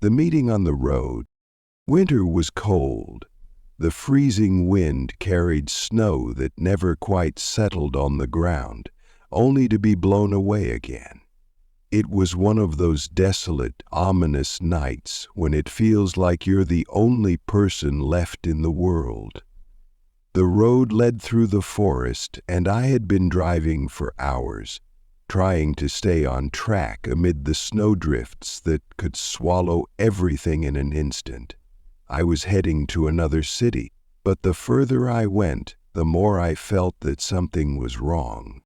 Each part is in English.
The meeting on the road. Winter was cold. The freezing wind carried snow that never quite settled on the ground, only to be blown away again. It was one of those desolate, ominous nights when it feels like you're the only person left in the world. The road led through the forest, and I had been driving for hours, trying to stay on track amid the snowdrifts that could swallow everything in an instant. I was heading to another city, but the further I went, the more I felt that something was wrong.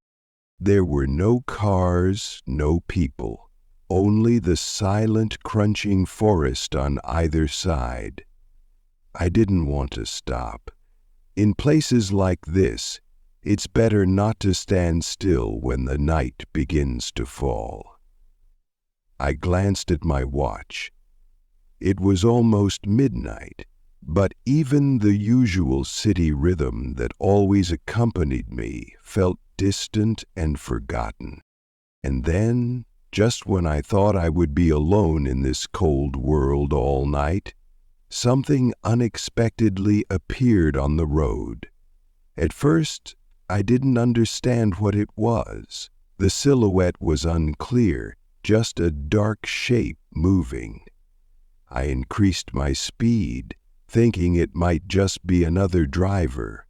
There were no cars, no people, only the silent, crunching forest on either side. I didn't want to stop. In places like this, it's better not to stand still when the night begins to fall. I glanced at my watch. It was almost midnight, but even the usual city rhythm that always accompanied me felt distant and forgotten. And then, just when I thought I would be alone in this cold world all night, something unexpectedly appeared on the road. At first, I didn't understand what it was. The silhouette was unclear, just a dark shape moving. I increased my speed, thinking it might just be another driver.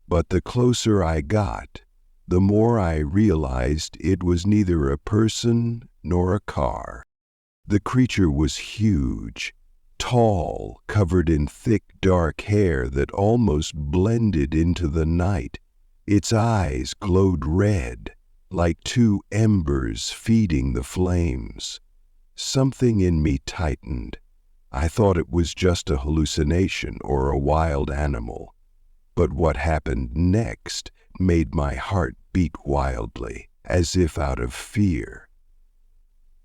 But the closer I got, the more I realized it was neither a person nor a car. The creature was huge, tall, covered in thick dark hair that almost blended into the night. Its eyes glowed red, like two embers feeding the flames. Something in me tightened. I thought it was just a hallucination or a wild animal. But what happened next made my heart beat wildly, as if out of fear.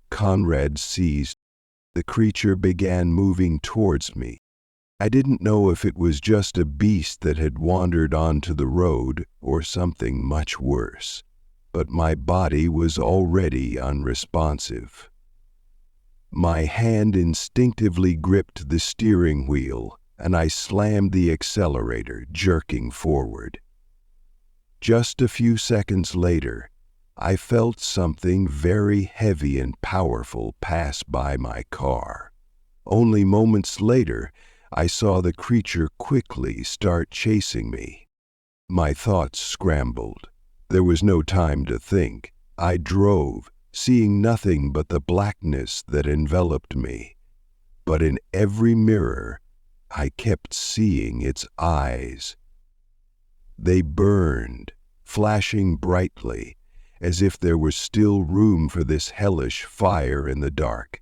Conrad seized. The creature began moving towards me. I didn't know if it was just a beast that had wandered onto the road or something much worse, but my body was already unresponsive. My hand instinctively gripped the steering wheel, and I slammed the accelerator, jerking forward. Just a few seconds later, I felt something very heavy and powerful pass by my car. Only moments later, I saw the creature quickly start chasing me. My thoughts scrambled. There was no time to think. I drove, seeing nothing but the blackness that enveloped me. But in every mirror, I kept seeing its eyes. They burned, flashing brightly, as if there was still room for this hellish fire in the dark.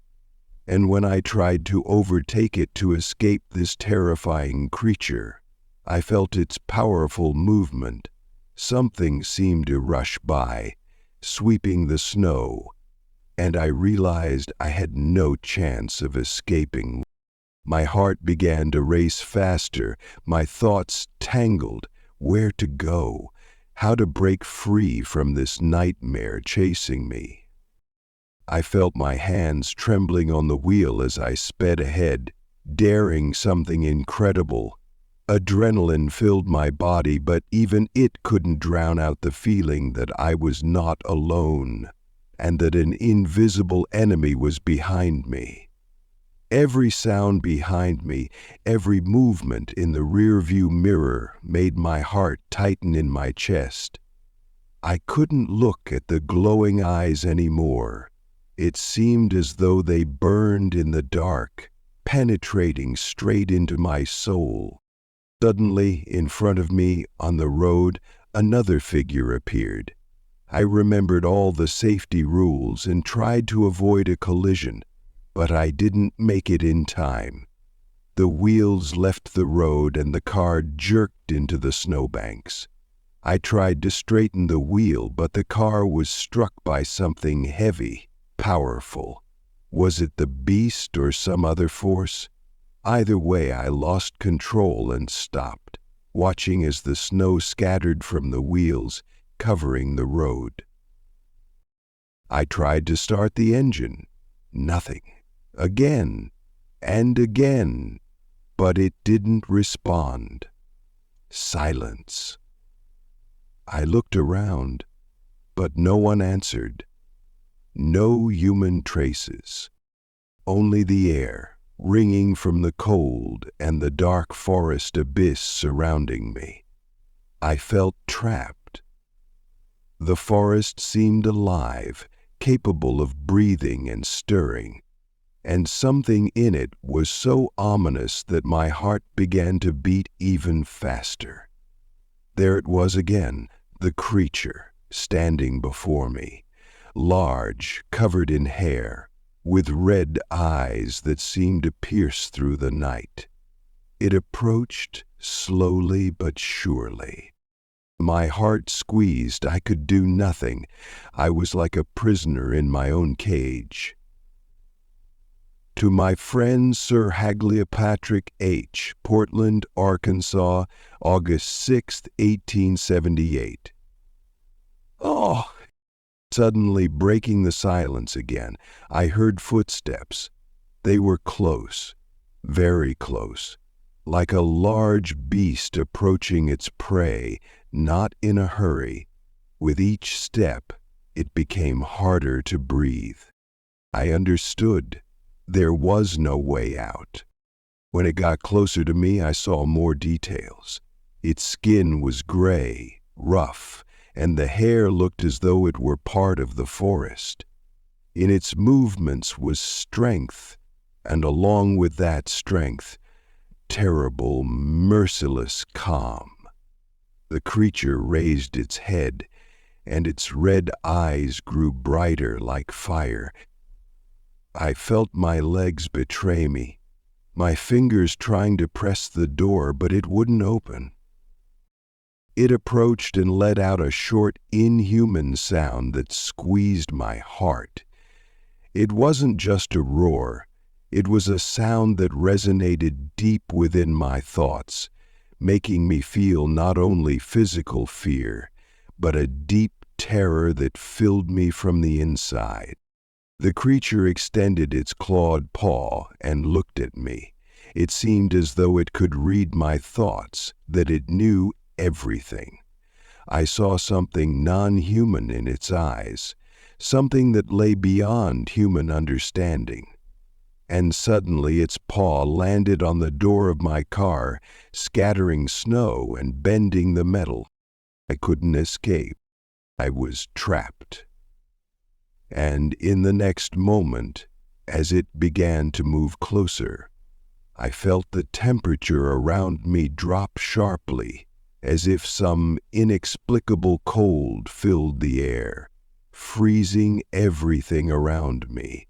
And when I tried to overtake it to escape this terrifying creature, I felt its powerful movement. Something seemed to rush by, sweeping the snow, and I realized I had no chance of escaping. My heart began to race faster, my thoughts tangled. Where to go? How to break free from this nightmare chasing me? I felt my hands trembling on the wheel as I sped ahead, daring something incredible. Adrenaline filled my body, but even it couldn't drown out the feeling that I was not alone, and that an invisible enemy was behind me. Every sound behind me, every movement in the rearview mirror made my heart tighten in my chest. I couldn't look at the glowing eyes anymore. It seemed as though they burned in the dark, penetrating straight into my soul. Suddenly, in front of me, on the road, another figure appeared. I remembered all the safety rules and tried to avoid a collision, but I didn't make it in time. The wheels left the road and the car jerked into the snowbanks. I tried to straighten the wheel, but the car was struck by something heavy, powerful. Was it the beast or some other force? Either way, I lost control and stopped, watching as the snow scattered from the wheels, covering the road. I tried to start the engine. Nothing. Again, and again, but it didn't respond. Silence. I looked around, but no one answered. No human traces. Only the air, ringing from the cold and the dark forest abyss surrounding me. I felt trapped. The forest seemed alive, capable of breathing and stirring, and something in it was so ominous that my heart began to beat even faster. There it was again, the creature, standing before me, large, covered in hair, with red eyes that seemed to pierce through the night. It approached slowly but surely. My heart squeezed. I could do nothing. I was like a prisoner in my own cage. To my friend Sir Haglia Patrick H., Portland, Arkansas, August 6, 1878. Oh! Suddenly breaking the silence again, I heard footsteps. They were close, very close, like a large beast approaching its prey, not in a hurry. With each step, it became harder to breathe. I understood. There was no way out. When it got closer to me, I saw more details. Its skin was gray, rough, and the hair looked as though it were part of the forest. In its movements was strength, and along with that strength, terrible, merciless calm. The creature raised its head, and its red eyes grew brighter like fire. I felt my legs betray me, my fingers trying to press the door, but it wouldn't open. It approached and let out a short, inhuman sound that squeezed my heart. It wasn't just a roar. It was a sound that resonated deep within my thoughts, making me feel not only physical fear, but a deep terror that filled me from the inside. The creature extended its clawed paw and looked at me. It seemed as though it could read my thoughts, that it knew everything. I saw something non-human in its eyes, something that lay beyond human understanding. And suddenly its paw landed on the door of my car, scattering snow and bending the metal. I couldn't escape. I was trapped. And in the next moment, as it began to move closer, I felt the temperature around me drop sharply, as if some inexplicable cold filled the air, freezing everything around me.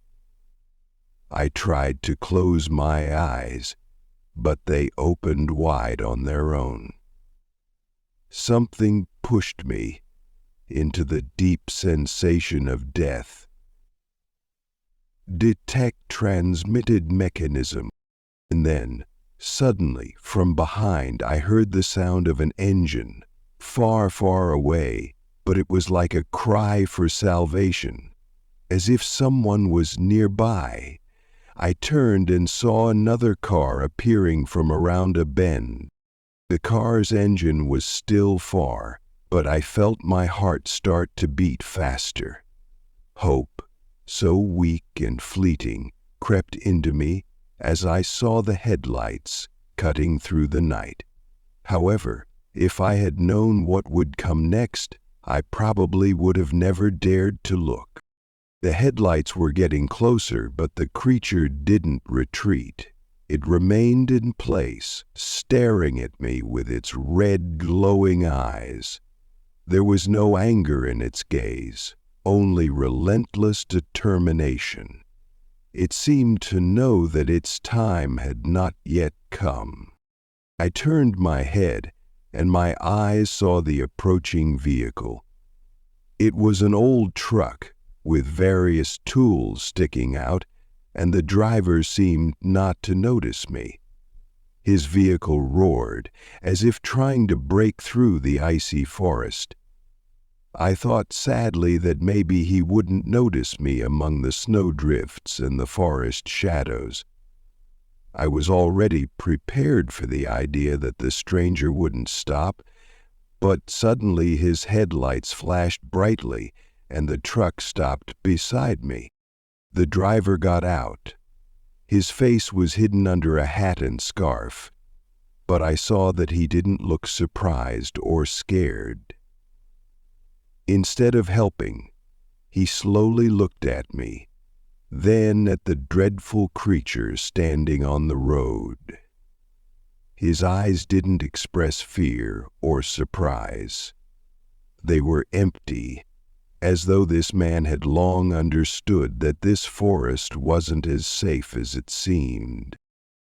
I tried to close my eyes, but they opened wide on their own. Something pushed me into the deep sensation of death. Detect transmitted mechanism. And then, suddenly, from behind, I heard the sound of an engine, far, far away, but it was like a cry for salvation, as if someone was nearby. I turned and saw another car appearing from around a bend. The car's engine was still far, but I felt my heart start to beat faster. Hope, so weak and fleeting, crept into me as I saw the headlights cutting through the night. However, if I had known what would come next, I probably would have never dared to look. The headlights were getting closer, but the creature didn't retreat. It remained in place, staring at me with its red, glowing eyes. There was no anger in its gaze, only relentless determination. It seemed to know that its time had not yet come. I turned my head, and my eyes saw the approaching vehicle. It was an old truck, with various tools sticking out, and the driver seemed not to notice me. His vehicle roared, as if trying to break through the icy forest. I thought sadly that maybe he wouldn't notice me among the snowdrifts and the forest shadows. I was already prepared for the idea that the stranger wouldn't stop, but suddenly his headlights flashed brightly and the truck stopped beside me. The driver got out. His face was hidden under a hat and scarf, but I saw that he didn't look surprised or scared. Instead of helping, he slowly looked at me, then at the dreadful creature standing on the road. His eyes didn't express fear or surprise. They were empty, as though this man had long understood that this forest wasn't as safe as it seemed.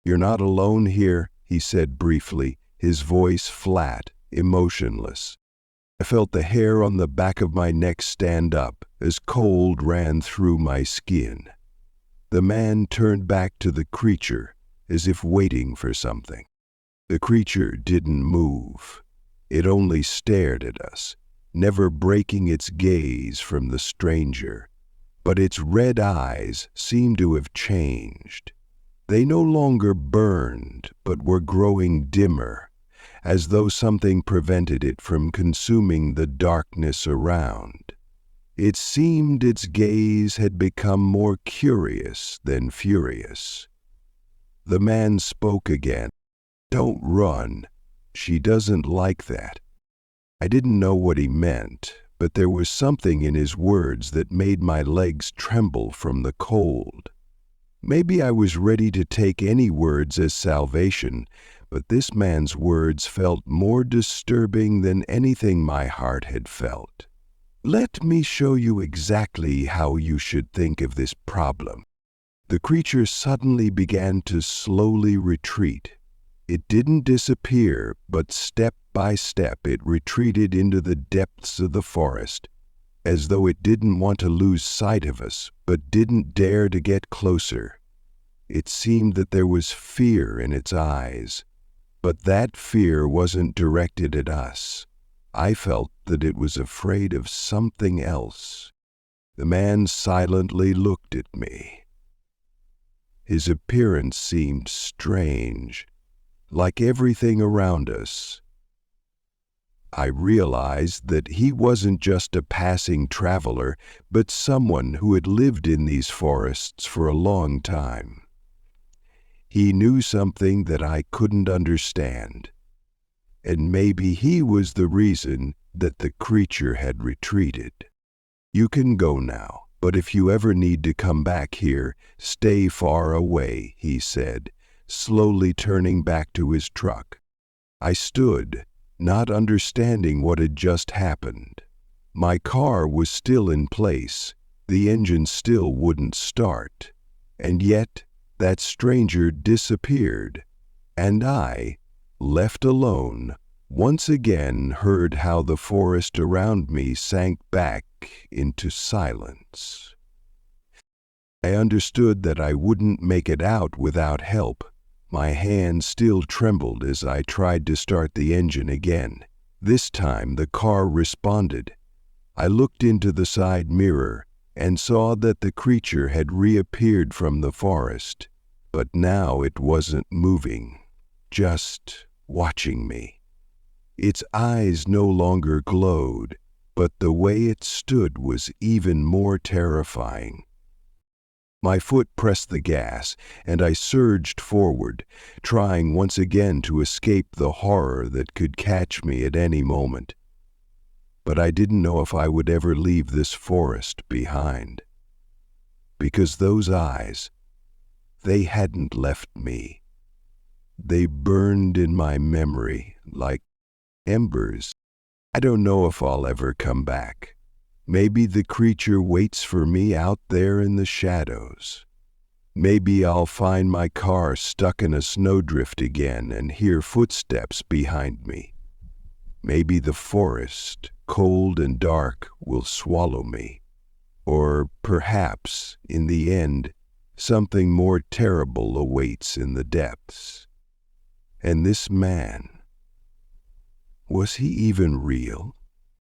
"You're not alone here," he said briefly, his voice flat, emotionless. I felt the hair on the back of my neck stand up as cold ran through my skin. The man turned back to the creature as if waiting for something. The creature didn't move. It only stared at us, never breaking its gaze from the stranger. But its red eyes seemed to have changed. They no longer burned, but were growing dimmer, as though something prevented it from consuming the darkness around. It seemed its gaze had become more curious than furious. The man spoke again. "Don't run. She doesn't like that." I didn't know what he meant, but there was something in his words that made my legs tremble from the cold. Maybe I was ready to take any words as salvation, but this man's words felt more disturbing than anything my heart had felt. "Let me show you exactly how you should think of this problem." The creature suddenly began to slowly retreat. It didn't disappear, but step by step it retreated into the depths of the forest, as though it didn't want to lose sight of us, but didn't dare to get closer. It seemed that there was fear in its eyes, but that fear wasn't directed at us. I felt that it was afraid of something else. The man silently looked at me. His appearance seemed strange, like everything around us. I realized that he wasn't just a passing traveler, but someone who had lived in these forests for a long time. He knew something that I couldn't understand, and maybe he was the reason that the creature had retreated. "You can go now, but if you ever need to come back here, stay far away," he said, slowly turning back to his truck. I stood, not understanding what had just happened. My car was still in place, the engine still wouldn't start, and yet that stranger disappeared, and I, left alone, once again heard how the forest around me sank back into silence. I understood that I wouldn't make it out without help. My hand still trembled as I tried to start the engine again. This time the car responded. I looked into the side mirror and saw that the creature had reappeared from the forest, but now it wasn't moving, just watching me. Its eyes no longer glowed, but the way it stood was even more terrifying. My foot pressed the gas, and I surged forward, trying once again to escape the horror that could catch me at any moment. But I didn't know if I would ever leave this forest behind. Because those eyes, they hadn't left me. They burned in my memory like embers. I don't know if I'll ever come back. Maybe the creature waits for me out there in the shadows. Maybe I'll find my car stuck in a snowdrift again and hear footsteps behind me. Maybe the forest, cold and dark, will swallow me. Or perhaps, in the end, something more terrible awaits in the depths. And this man, was he even real?